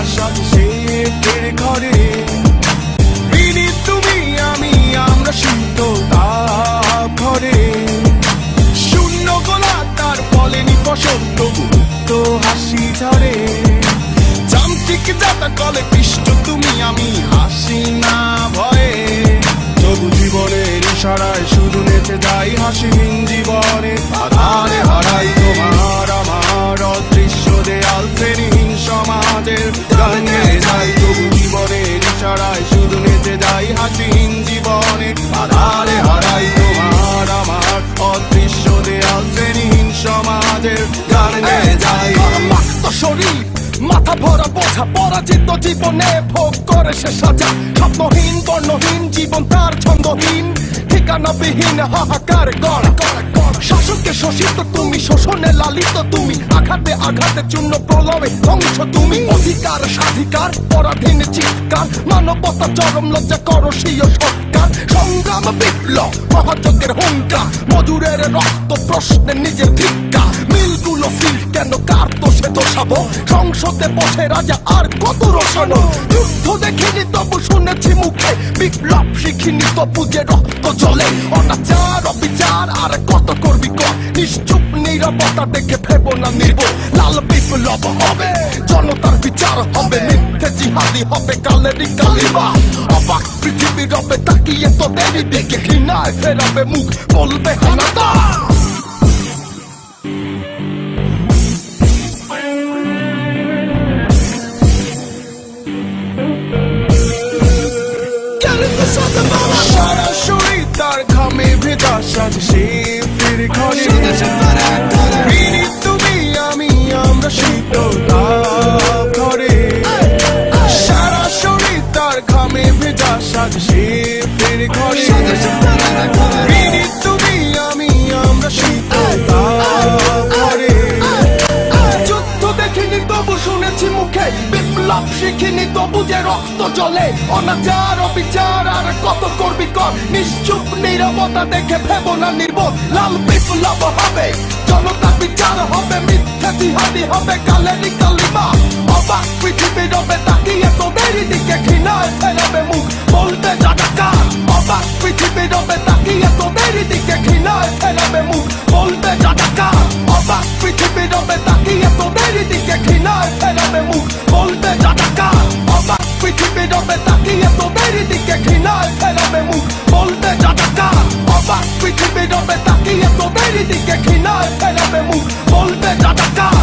সাথে সে ফের ঘরে বিনীত তুমি আমি আমরা শীতল তাপ ঘরে শূন্য গোলা তার ফলেনি ফসল তবু তো হাসি ঝরে যান্ত্রিক যাতা কলে পিষ্ট তুমি আমি হাসি না ভয়ে তবু জীবনের ইশারায় শুধু নেচে যাই হাসিহীন জীবনে আধারে হারাই তোমার আমার অদৃশ্য দেয়াল শ্রেণীহীন সমাজের গানে যাই তবু জীবনের ইশারায় শুধু নেচে যাই হাসিহীন জীবনে আধারে হারাই তোমার আমার অদৃশ্য দেয়াল শ্রেণীহীন সমাজের গানে যাই শরীর মাথা ভরা বোঝা পরাজিত জীবনে ভোগ করে সে সাজা স্বপ্নহীন বর্ণহীন জীবন তার ছন্দহীন ঠিকানাবিহীন হাহাকার গড়া শাসককে শোষিত তুমি শোষণে লালিত তুমি আঘাতে আঘাতে চূর্ণ প্রলয়ে ধ্বংস তুমি অধিকার স্বাধিকার পরাধীন চিৎকার মানবতা চরম লজ্জা করসীয় সৎকার সংগ্রাম বিপ্লব মহাযজ্ঞের হুঙ্কার মজুরের রক্ত প্রশ্নে নিজের ভিক্ষা মিলগুলো ফিল কেন কার দোষে দোষাবো সংসদে বসে রাজা আর কত রসানো যুদ্ধ দেখিনি তবু শুনেছি মুখে বিপ্লব শিখিনি তবু যে রক্ত জ্বলে অনাচার অবিচার আর কত করবি কর নিশ্চুপ নীরবতা দেখে ভেবো না নির্ভর লাল বিপ্লব হবে জনতার বিচার হবে মিথ্যে জিহাদি হবে কালেরই কালিমা অবাক পৃথিবী রবে তাকিয়ে তোদেরই দিকে ঘৃণায় ফেরাবে মুখ বলবে হানাদা সারা শরীর তার ঘামে ভেজা সাথে সে ফের ঘরে বিনীত তুমি আমি আমরা শীতল তাপ ঘরে সারা শরীর তার ঘামে ভেজা সাথে সে ফের ঘরে বিনীত তুমি আমি আমরা শীতল তাপ ঘরে যুদ্ধ দেখিনি তবু শুনেছি মুখে বিপ্লব শিখিনি তবু যে রক্ত জ্বলে অনাচার অবিচার আর কত করবি কর নিশ্চুপ নীরবতা দেখে ভেবো না নির্বোধ লাল বিপ্লব হবে জনতার বিচার হবে মিথ্যে জিহাদি হবে কালেরই কালিমা অবাক পৃথিবী রবে তাকিয়ে তোদেরই দিকে ঘৃণায় ফেরাবে মুখ বলবে জাদাকার অবাক পৃথিবী রবে তাকিয়ে তোদেরই দিকে ঘৃণায় ফেরাবে মুখ বলবে জাদাকার অবাক পৃথিবী রবে তাকিয়ে তোদেরই দিকে ঘৃণায় ফেরাবে মুখ বলবে জাদাকার অবাক পৃথিবী রবে তাকিয়ে তোদেরই দিকে ঘৃণায় ফেরাবে মুখ বলবে জাদাকার অবাক পৃথিবী রবে তাকিয়ে তোদেরই দিকে ঘৃণায় ফেরাবে মুখ বলবে জাদাকার